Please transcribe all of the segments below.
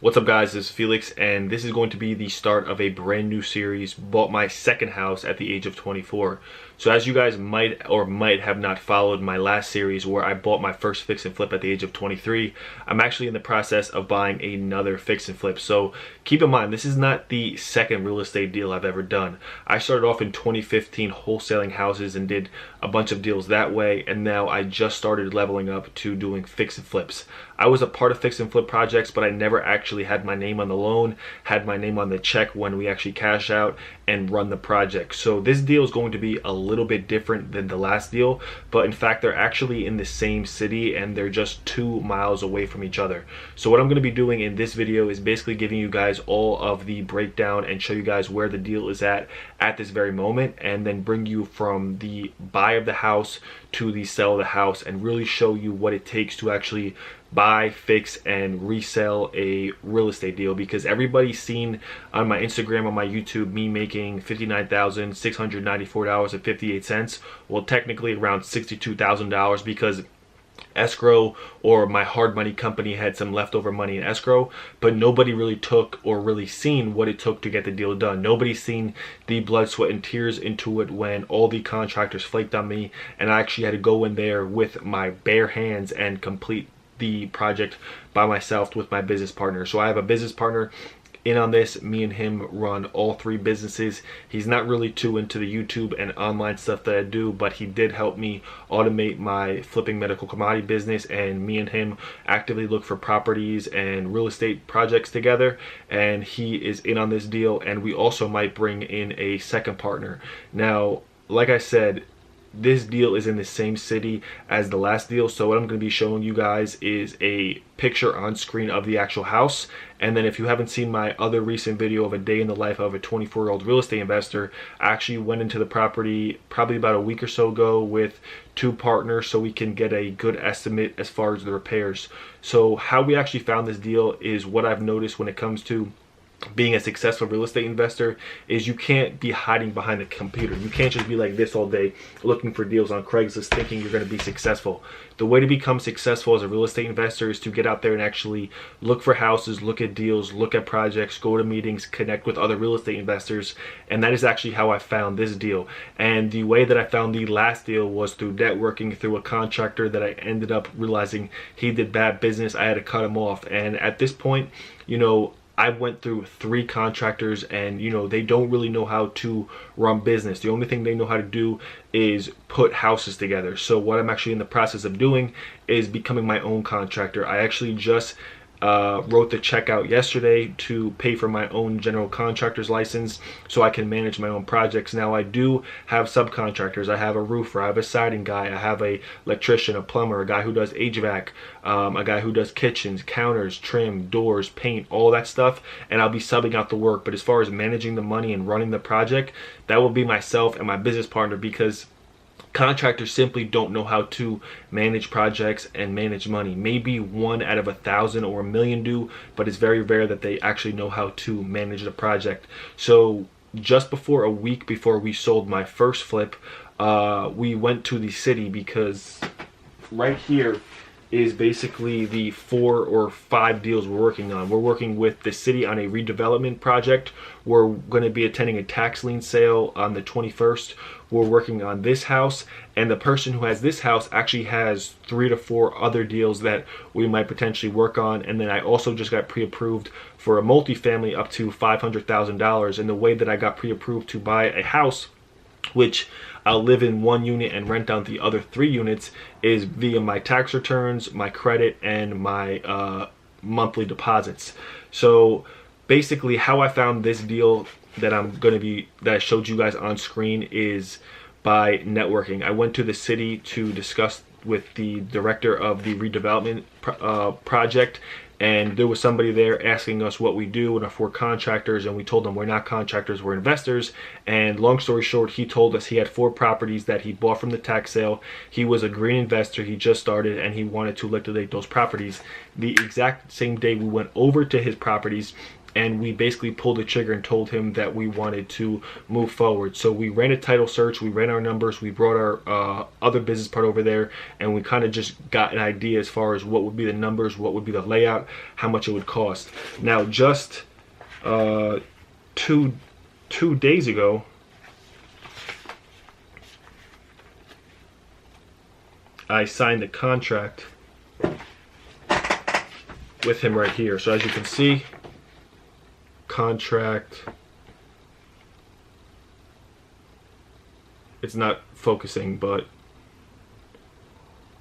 What's up guys, this is Felix and this is going to be the start of a brand new series. Bought my second house at the age of 24. So as you guys might or might have not followed my last series where I bought my first fix and flip at the age of 23, I'm actually in the process of buying another fix and flip. So keep in mind, this is not the second real estate deal I've ever done. I started off in 2015 wholesaling houses and did a bunch of deals that way, and now I just started leveling up to doing fix and flips. I was a part of fix and flip projects, but I never actually had my name on the loan, had my name on the check when we actually cash out and run the project. So this deal is going to be a little bit different than the last deal, but in fact they're actually in the same city and they're just 2 miles away from each other. So what I'm going to be doing in this video is basically giving you guys all of the breakdown and show you guys where the deal is at this very moment, and then bring you from the buy of the house to the sell of the house and really show you what it takes to actually buy, fix, and resell a real estate deal. Because everybody's seen on my Instagram, on my YouTube, me making $59,694.58. Well, technically around $62,000 because escrow or my hard money company had some leftover money in escrow, but nobody really took or really seen what it took to get the deal done. Nobody's seen the blood, sweat, and tears into it when all the contractors flaked on me and I actually had to go in there with my bare hands and complete the project by myself with my business partner. So I have a business partner in on this. Me and him run all 3 businesses. He's not really too into the YouTube and online stuff that I do, but he did help me automate my flipping medical commodity business, and me and him actively look for properties and real estate projects together, and he is in on this deal. And we also might bring in a second partner. Now, like I said, this deal is in the same city as the last deal, so what I'm going to be showing you guys is a picture on screen of the actual house. And then if you haven't seen my other recent video of a day in the life of a 24-year-old real estate investor, I actually went into the property probably about a week or so ago with 2 partners so we can get a good estimate as far as the repairs. So how we actually found this deal is what I've noticed when it comes to being a successful real estate investor is you can't be hiding behind the computer. You can't just be like this all day looking for deals on Craigslist thinking you're going to be successful. The way to become successful as a real estate investor is to get out there and actually look for houses, look at deals, look at projects, go to meetings, connect with other real estate investors. And that is actually how I found this deal. And the way that I found the last deal was through networking through a contractor that I ended up realizing he did bad business. I had to cut him off. And at this point, you know, I went through 3 contractors and, you know, they don't really know how to run business. The only thing they know how to do is put houses together. So what I'm actually in the process of doing is becoming my own contractor. I actually just wrote the check out yesterday to pay for my own general contractor's license so I can manage my own projects. Now I do have subcontractors. I have a roofer, I have a siding guy, I have a electrician, a plumber, a guy who does HVAC, a guy who does kitchens, counters, trim, doors, paint, all that stuff, and I'll be subbing out the work. But as far as managing the money and running the project, that will be myself and my business partner, because contractors simply don't know how to manage projects and manage money. Maybe 1 out of 1,000 or 1,000,000 do, but it's very rare that they actually know how to manage the project. So just before a week before we sold my first flip, we went to the city because right here is basically the 4 or 5 deals we're working on. We're working with the city on a redevelopment project. We're going to be attending a tax lien sale on the 21st. We're working on this house, and the person who has this house actually has 3 to 4 other deals that we might potentially work on. And then I also just got pre-approved for a multifamily up to $500,000. And the way that I got pre-approved to buy a house, which I'll live in 1 unit and rent out the other 3 units, is via my tax returns, my credit, and my monthly deposits. So basically how I found this deal that I showed you guys on screen is by networking. I went to the city to discuss with the director of the redevelopment project, and there was somebody there asking us what we do and if we're contractors, and we told them we're not contractors, we're investors. And long story short, he told us he had 4 properties that he bought from the tax sale. He was a green investor, he just started, and he wanted to liquidate those properties. The exact same day we went over to his properties, and we basically pulled the trigger and told him that we wanted to move forward. So we ran a title search, we ran our numbers, we brought our other business part over there, and we kind of just got an idea as far as what would be the numbers, what would be the layout, how much it would cost. Now, just 2 days ago, I signed a contract with him right here. So as you can see, contract, it's not focusing, but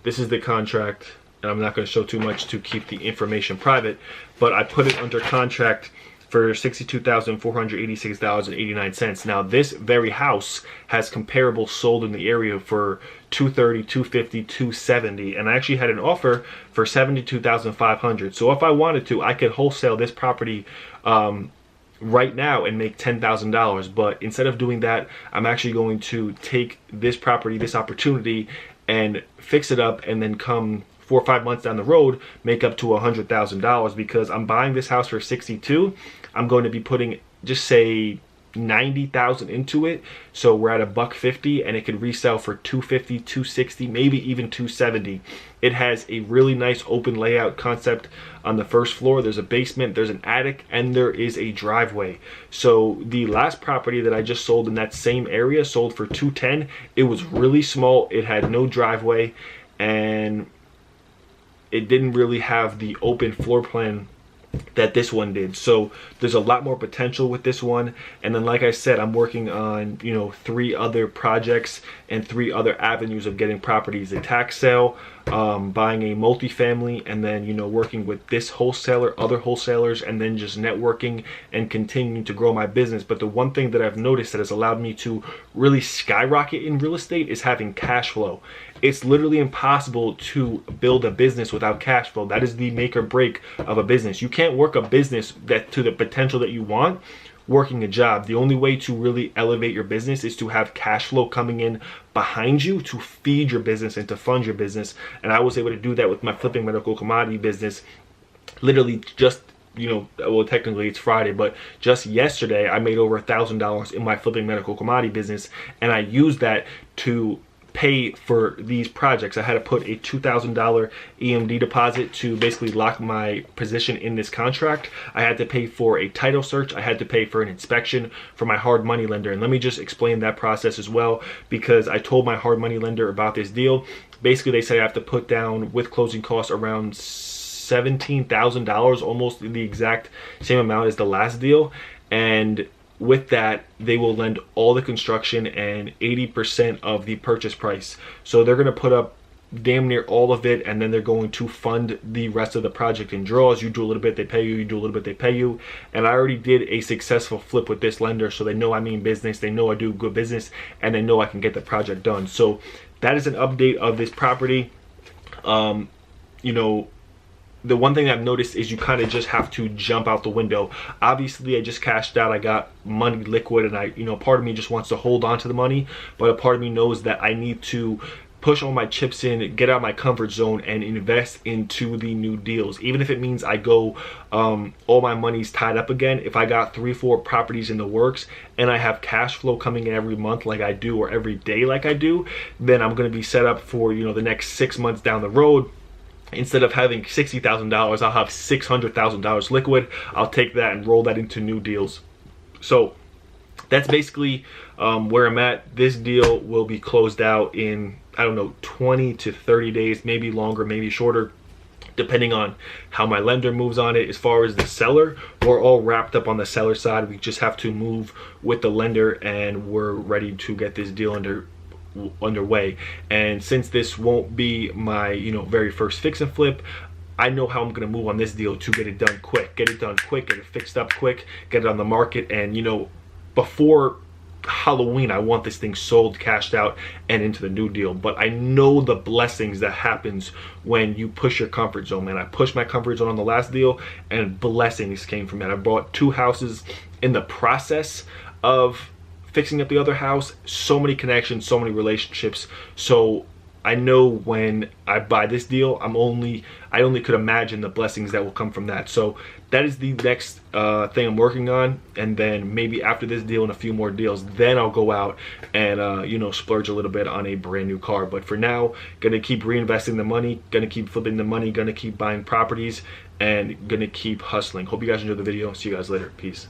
this is the contract, and I'm not going to show too much to keep the information private, but I put it under contract for $62,486.89. Now, this very house has comparable sold in the area for $230, $250, $270, and I actually had an offer for $72,500. So if I wanted to, I could wholesale this property right now and make $10,000. But instead of doing that, I'm actually going to take this property, this opportunity, and fix it up, and then come 4 or 5 months down the road, make up to $100,000, because I'm buying this house for 62. I'm going to be putting, just say, 90,000 into it, so we're at $150, and it could resell for 250, 260, maybe even 270. It has a really nice open layout concept on the first floor. There's a basement, there's an attic, and there is a driveway. So the last property that I just sold in that same area sold for 210. It was really small, it had no driveway, and it didn't really have the open floor plan that this one did. So there's a lot more potential with this one. And then, like I said, I'm working on 3 other projects and 3 other avenues of getting properties: a tax sale, buying a multifamily, and then working with this wholesaler, other wholesalers, and then just networking and continuing to grow my business. But the one thing that I've noticed that has allowed me to really skyrocket in real estate is having cash flow. It's literally impossible to build a business without cash flow. That is the make or break of a business. You can't work a business that to the potential that you want working a job. The only way to really elevate your business is to have cash flow coming in behind you to feed your business and to fund your business. And I was able to do that with my flipping medical commodity business. Literally just, well, technically it's Friday, but just yesterday I made over $1,000 in my flipping medical commodity business, and I used that to pay for these projects. I had to put a $2,000 EMD deposit to basically lock my position in this contract. I had to pay for a title search. I had to pay for an inspection for my hard money lender. And let me just explain that process as well, because I told my hard money lender about this deal. Basically, they said I have to put down, with closing costs, around $17,000, almost the exact same amount as the last deal. And with that, they will lend all the construction and 80% of the purchase price. So they're going to put up damn near all of it, and then they're going to fund the rest of the project in draws. You do a little bit, they pay you. You do a little bit, they pay you. And I already did a successful flip with this lender, so they know I mean business. They know I do good business, and they know I can get the project done. So that is an update of this property. The one thing I've noticed is you kind of just have to jump out the window. Obviously, I just cashed out. I got money liquid, and part of me just wants to hold on to the money, but a part of me knows that I need to push all my chips in, get out my comfort zone, and invest into the new deals. Even if it means I go, all my money's tied up again. If I got 3-4 properties in the works and I have cash flow coming in every month like I do, or every day like I do, then I'm going to be set up for the next 6 months down the road. Instead of having $60,000, I'll have $600,000 liquid. I'll take that and roll that into new deals. So that's basically where I'm at. This deal will be closed out in, 20 to 30 days, maybe longer, maybe shorter, depending on how my lender moves on it. As far as the seller, we're all wrapped up on the seller side. We just have to move with the lender, and we're ready to get this deal underway. And since this won't be my very first fix and flip, I know how I'm going to move on this deal to get it done quick, get it fixed up quick, get it on the market. And before Halloween, I want this thing sold, cashed out, and into the new deal. But I know the blessings that happens when you push your comfort zone, man. I pushed my comfort zone on the last deal, and blessings came from that. I bought 2 houses in the process of fixing up the other house. So many connections, so many relationships. So I know when I buy this deal, I only could imagine the blessings that will come from that. So that is the next thing I'm working on, and then maybe after this deal and a few more deals, then I'll go out and you know, splurge a little bit on a brand new car. But for now, gonna keep reinvesting the money, gonna keep flipping the money, gonna keep buying properties, and gonna keep hustling. Hope you guys enjoyed the video. See you guys later. Peace.